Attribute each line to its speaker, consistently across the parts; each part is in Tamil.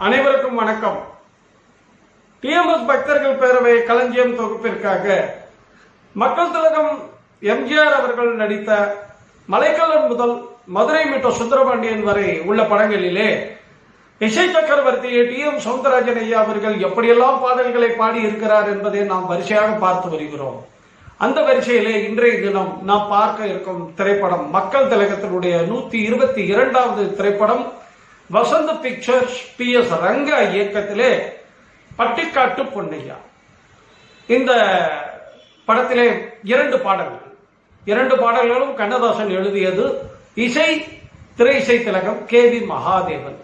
Speaker 1: அனைவருக்கும் வணக்கம். டிஎம்எஸ் பக்தர்கள் பேரவை களஞ்சியம் தொகுப்பிற்காக மக்கள் திலகம் எம்ஜிஆர் அவர்கள் நடித்த மலைக்கல்லன் முதல் மதுரை மீட்டர் சுந்தரபாண்டியன் வரை உள்ள படங்களிலே இசை சக்கரவர்த்தி டி.எம். சௌந்தரராஜன் ஐயா அவர்கள் எப்படியெல்லாம் பாடல்களை பாடி இருக்கிறார் என்பதை நாம் வரிசையாக பார்த்து வருகிறோம். அந்த வரிசையிலே இன்றைய தினம் நாம் பார்க்க இருக்கும் திரைப்படம் மக்கள் திலகத்தினுடைய 122வது திரைப்படம் வசந்த் பிக்சர்ஸ் பி.எஸ். ரங்கா இயக்கத்திலே பட்டிக்காட்டு பொன்னையா. இந்த படத்திலே இரண்டு பாடல்களும் கண்ணதாசன் எழுதியது. இசை திரை இசை திலகம் கே.வி. மகாதேவன்.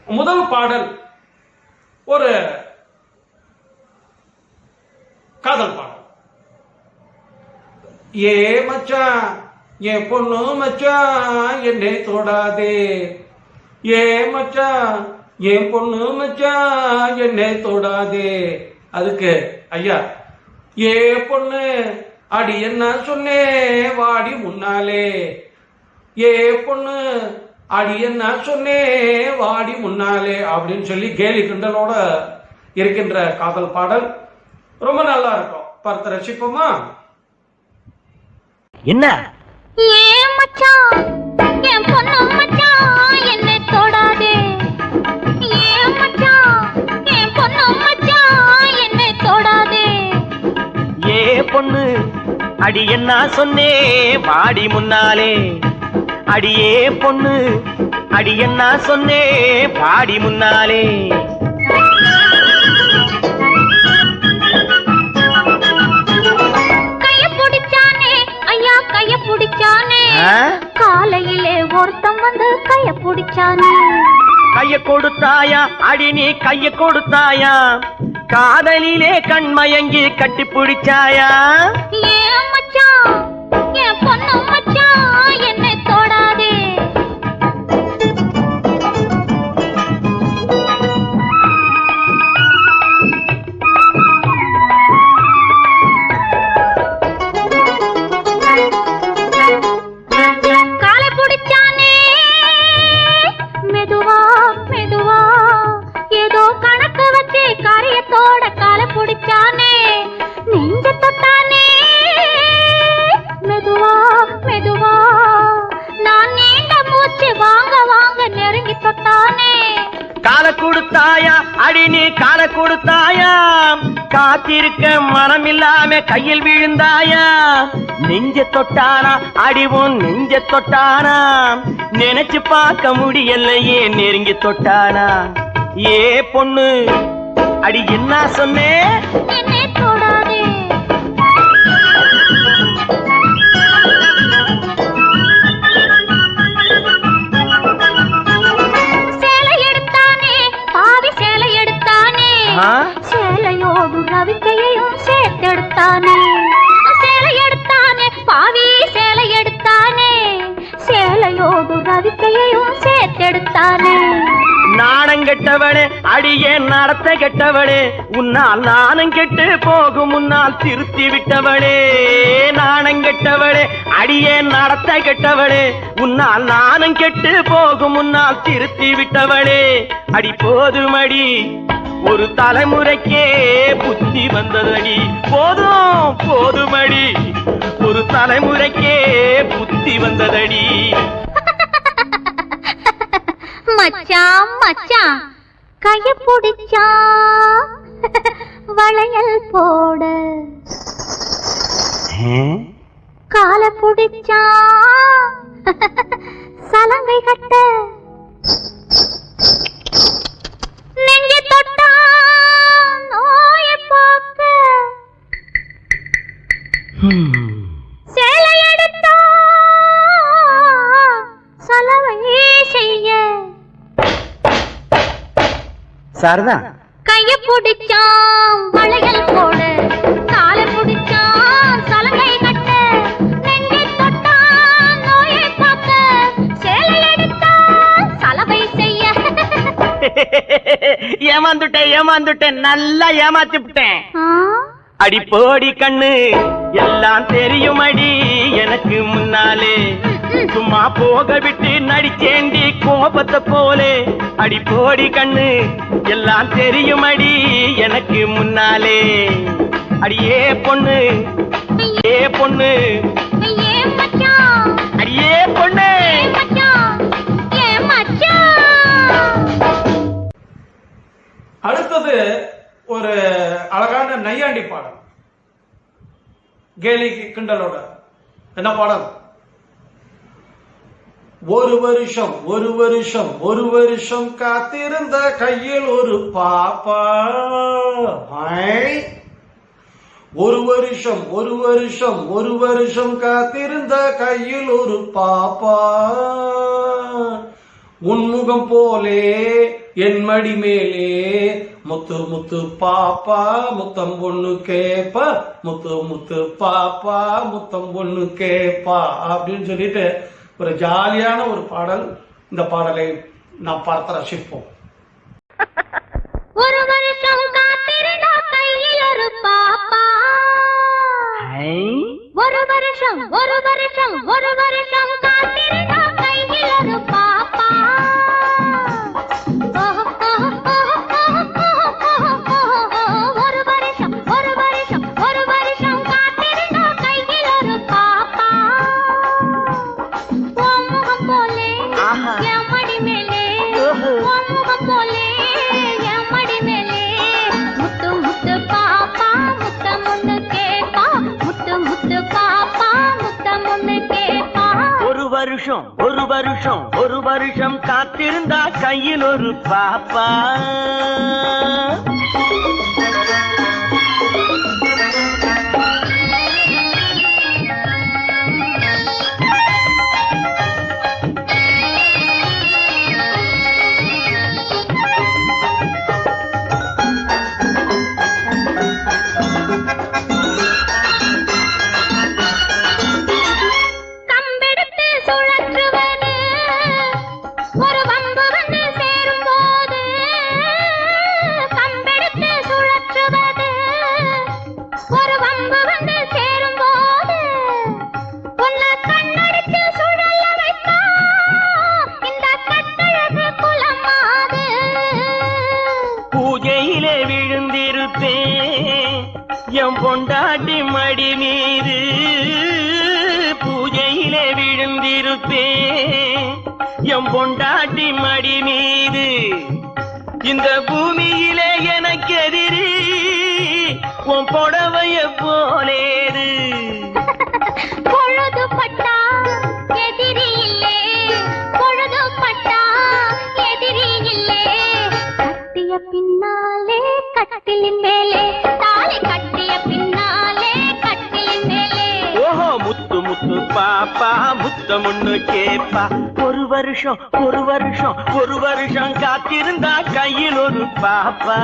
Speaker 1: முதல் பாடல் ஒரு காதல் பாடல். ஏ மச்சான் ஏ பொண்ணு மச்சான் என்னை தொடாதே, ஏ மச்சான் என் பொண்ணு மச்சான் என்னை தொடாதே. அதுக்கு ஐயா ஏ பொண்ணு அடி என்ன சொன்னே வாடி முன்னாலே, ஏ பொண்ணு அடி என்ன சொன்னே வாடி முன்னாலே அப்படின்னு சொல்லி கேலி கிண்டலோட இருக்கின்ற காதல் பாடல் ரொம்ப நல்லா இருக்கும். பார்த்து ரசிப்போமா?
Speaker 2: என்ன
Speaker 3: ஏ மச்சான் என் பொண்ணு மச்சான் என்னை தொடாதே, ஏ மச்சான் என் பொண்ணு மச்சான் என்னை தொடாதே.
Speaker 2: ஏ பொண்ணு அடி என்ன சொன்னே வாடி முன்னாலே, அடியே பொண்ணு அடி என்ன சொன்னே வாடி முன்னாலே.
Speaker 3: கைய பிடிச்சானே ஐயா கைய பிடிச்சானே, காலையிலே ஒருத்தம் வந்து கைய பிடிச்சானே.
Speaker 2: கைய கொடுத்தாயா அடி நீ கைய கொடுத்தாயா, காதலிலே கண்மயங்கி கட்டி பிடிச்சாயா.
Speaker 3: ஏ மச்சான் என் பொண்ணு மச்சான் என்னை தொடாதே. காலை பிடிச்சானே மெதுவா மெதுவா, ஏதோ கணக்கு வச்சு காரியத்தோட காலை பிடிச்சானே. நெஞ்ச தொட்டானே மெதுவா மெதுவா, நான் நீண்ட மூச்சு வாங்க வாங்க நெருங்கி தொட்டானே.
Speaker 2: கால கொடுத்தாயா அடி நீ கால கொடுத்தாயா, காத்திருக்க மனம் இல்லாம கையில் விழுந்தாயா. நெஞ்ச தொட்டானா அடிவும் நெஞ்ச தொட்டானா, நினைச்சு பார்க்க முடியலையே நெருங்கி தொட்டானா. ஏ பொண்ணு அடி என்ன சொன்னே
Speaker 3: என்னை தொடாதே. சேலை எடுத்தானே பாவி சேலை எடுத்தானே, சேலையோடு ரவிக்கையையும் சேர்த்தெடுத்தானே. சேலை எடுத்தானே பாவி சேலை எடுத்தானே, சேலையோடு ரவிக்கையையும் சேர்த்தெடுத்தானே.
Speaker 2: நாணம் கெட்டவளே அடியே நடத்த கெட்டவளே, உன்னால் நானும் கெட்டு போகும் முன்னால் திருத்தி விட்டவளே. நாணம் கெட்டவளே அடியே நடத்த கெட்டவளே, உன்னால் நானும் கெட்டு போகும் முன்னால் திருத்தி விட்டவளே. அடி போதுமடி ஒரு தலைமுறைக்கே புத்தி வந்ததடி, போதும் போதுமடி ஒரு தலைமுறைக்கே புத்தி வந்ததடி.
Speaker 3: மச்சான் மச்சான் கைய பிடிச்சா வளையல் போட, கால பிடிச்சா சலங்கை கட்ட, நெஞ்ச தொட்டா நோய பார்க்க, சேலை எடுத்தா சலவை செய்ய.
Speaker 2: சாரதா
Speaker 3: கைய பிடிச்சான் வளையல் போட, கால பிடிச்சான் சலங்கை கட்ட, நெஞ்சை தொட்டான் நோயை பார்க்க, சேலை எடுத்தான் சலவை செய்ய.
Speaker 2: ஏமாந்துட்டேன் நல்லா ஏமாத்தி விட்டேன். அடி போடி கண்ணு எல்லாம் தெரியும் அடி எனக்கு முன்னாலே, சும்மா போக விட்டு நடிச்சேண்டி கோபத்தை போலே அடி போடி கண்ணு எல்லாம் தெரியும் அடி எனக்கு முன்னாலே அடியே பொண்ணு ஏ பொண்ணு
Speaker 3: ஏன் மச்சான்
Speaker 2: அடியே பொண்ணு
Speaker 3: ஏன் மச்சான் ஏன் மச்சான்.
Speaker 1: அடுத்தது ஒரு அழகான நையாண்டி பாடல், கேலி கிண்டலோட. என்ன பாடல்? ஒரு வருஷம் காத்திருந்த கையில் ஒரு பாப்பா. ஒரு வருஷம் காத்திருந்த கையில் ஒரு பாப்பா. உன்முகம் போலே என் மடி மேலே முத்து முத்து பாப்பா முத்தம் பொண்ணு கேப்பா, முத்து பாப்பா முத்தம் பொண்ணு கேப்பா அப்படின்னு சொல்லிட்டு ஒரு ஜாலியான ஒரு பாடல். இந்த பாடலை நாம் பார்த்து ரசிப்போம்.
Speaker 3: ஒரு வருஷம் காத்திருந்த கையில் ஒரு பாப்பா. ஒரு வருஷம் காத்திருந்த கையில் ஒரு பாப்பா. ஒரு வருஷம் காத்திருந்த கையில் ஒரு பாப்பா. உன் முகம் போலே என் மடி மேலே, உன் முகம் போலே என் மடி மேலே முத்து முத்து பாப்பா முத்தம் ஒண்ணு கேப்பா, முத்து பாப்பா முத்தம் ஒண்ணு கேப்பா.
Speaker 2: ஒரு வருஷம் காத்திருந்தா கையில் ஒரு பாப்பா.
Speaker 3: கம்பெடுத்து சுழற்றுவது ஒரு வம்பு வந்து சேரும்போது, கம்பெடுத்து சுழற்றுவது ஒரு வம்பு வந்து சேரும்போது, உன்னை கண்ணடிச்சு சுழல வைத்தா இந்த கட்டழகு குலமாது.
Speaker 2: பூஜையிலே விழுந்திருப்பேன் என் பொண்டாட்டி மடி மீது, பூஜையிலே விழுந்திருப்பேன் என் பொண்டாட்டி மடி மீது. இந்த பூமியிலே எனக்கு எதிரி உன் புடவைய போலேது.
Speaker 3: பொழுது பட்டா எதிரி இல்லே, பொழுது பட்டா எதிரி இல்லே. கட்டிய பின்னாலே கட்டிலின் மேலே, தாலி கட்டிய பின்னாலே கட்டிலின் மேலே.
Speaker 2: ஓஹோ முத்து முத்து பாப்பா முத்தம் ஒண்ணு கேப்பா. ஒரு வருஷம் காத்திருந்தா கையில் ஒரு பாப்பா.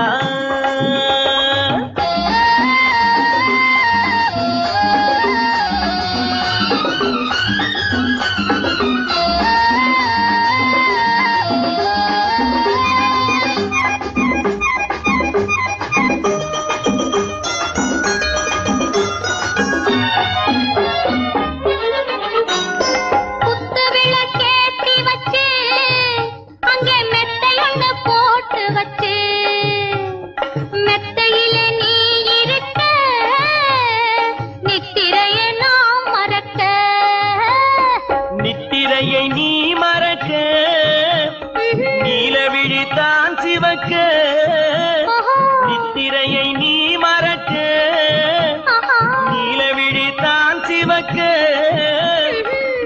Speaker 3: குத்து விளக்கேத்தி வச்சு அங்கே மெத்தை ஒண்ணு போட்டு வச்சு, மெத்தையிலே நீ இருக்க நித்திரையை நான் மறக்க.
Speaker 2: நித்திரையை நீ மறக்க நீலவிழி தான் சிவக்க. நித்திரையை நீ மறக்க நீலவிழி தான் சிவக்க.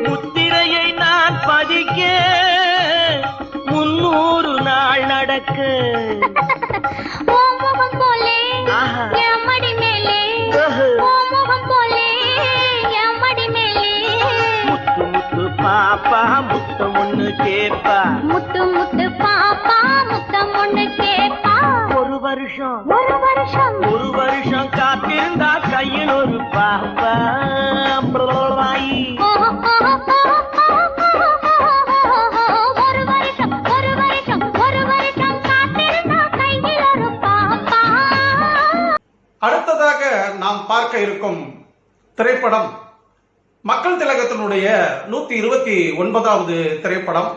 Speaker 2: முத்திரையை நான் பதிக்க 300 நாள் நடக்க.
Speaker 3: உன் முகம் போலே என் மடி மேலே, உன் முகம் போலே என் மடி மேலே
Speaker 2: முத்து முத்து பாப்பா முத்தம் ஒண்ணு கேப்பா.
Speaker 3: முத்து பாப்பா முத்தம் ஒண்ணு கேப்பா.
Speaker 2: ஒரு வருஷம் காத்திருந்தா கையில் ஒரு பாப்பா.
Speaker 1: அடுத்ததாக நாம் பார்க்க இருக்கும் திரைப்படம் மக்கள் திலகத்தினுடைய 129வது திரைப்படம்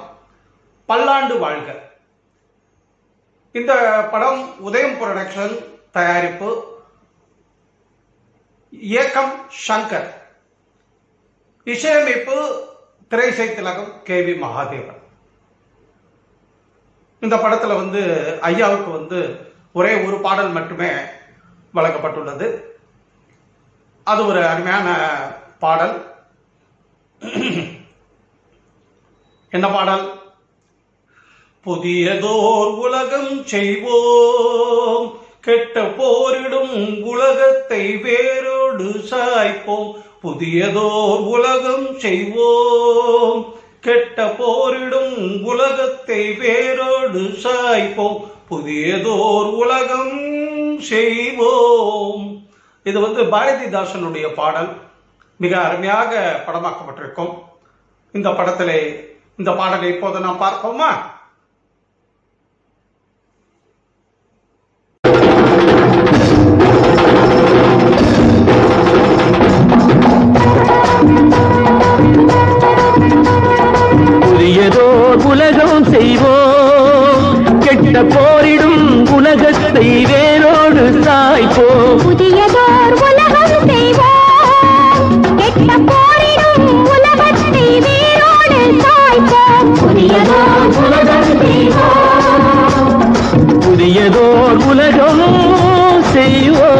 Speaker 1: பல்லாண்டு வாழ்க. இந்த படம் உதயம் புரொடக்ஷன் தயாரிப்பு, இயக்கம் சங்கர், இசையமைப்பு திரைசை திலகம் KV மகாதேவன். இந்த படத்துல ஐயாவுக்கு ஒரே ஒரு பாடல் மட்டுமே வழங்கப்பட்டுள்ளது. அது ஒரு அருமையான பாடல். என்ன பாடல்? புதியதோர் உலகம் செய்வோம், கெட்ட போரிடும் உலகத்தை வேரோடு சாய்ப்போம். புதியதோர் உலகம் செய்வோம், கெட்ட போரிடும் உலகத்தை வேரோடு சாய்ப்போம். புதியதோர் உலகம் செய்வோம். இது பாரதிதாசனுடைய பாடல். மிக அருமையாக படமாக்கப்பட்டிருக்கும். இந்த படத்திலே இந்த பாடலை இப்போது நாம் பார்ப்போமா?
Speaker 2: புதியதோர் உலகம் செய்வோம், கெட்ட போரிடும் உலகத்தை வேரோடு சாய்ப்போம்.
Speaker 3: புதியதோர் உலகம் செய்வோம், கெட்ட போரிடும் உலகத்தை வேரோடு சாய்ப்போம். புதியதோர் உலகம் செய்வோம்,
Speaker 2: புதியதோர் உலகம் செய்வோம்.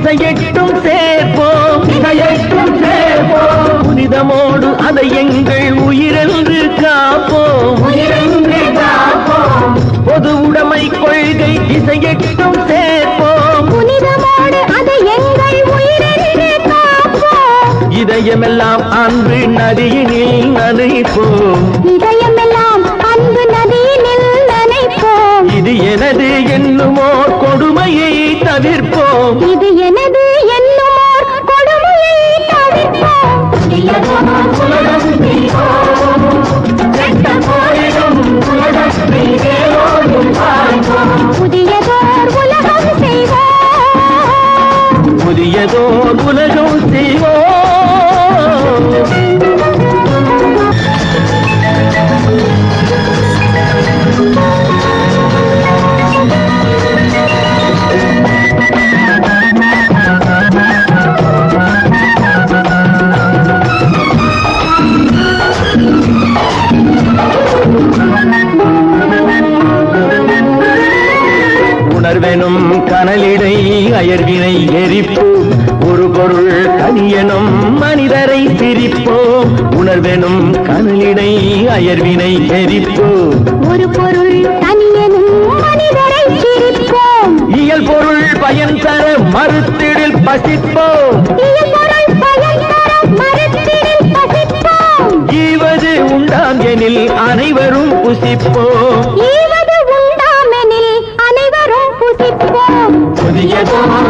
Speaker 2: திசையெட்டும் சேர்ப்போம், திசையெட்டும் சேர்ப்போம். புனிதமோடு அதை எங்கள் உயிரென்று காப்போம், உயிரென்று காப்போம். பொது உடைமை கொள்கை திசையெட்டும் சேர்ப்போம், புனிதமோடு அதை எங்கள் உயிரென்று காப்போம். இதயமெல்லாம் அன்பு நதியினில் நனைப்போம், இதயமெல்லாம் அன்பு நதியினில் நனைப்போம். இது எனது என்னுமோ கொடுமையை தவிர்ப்போம், இது எனது என்னுமோ கொடுமையை தவிர்ப்போம். புதியதோர் உலகம் செய்வோம், புதியதோர் உலகம் செய்வோம். உணர்வெனும் கனலிடை அயர்வினை எரிப்போம், ஒரு பொருள் தனியனும் மனிதரை பிரிப்போம். உணர்வெனும் கனலிடை அயர்வினை எரிப்போம், ஒரு பொருள் தனியனும் மனிதரை பிரிப்போம். இயல் பொருள் பயன் தர மறுத்திடில் பசிப்போம், இயல் பொருள் பயன் தர மறுத்திடில் பசிப்போம். ஈவது உண்டாம் எனில் அனைவரும் புசிப்போம், ஈவது உண்டாம் எனில் அனைவரும் புசிப்போம். புதியதோர்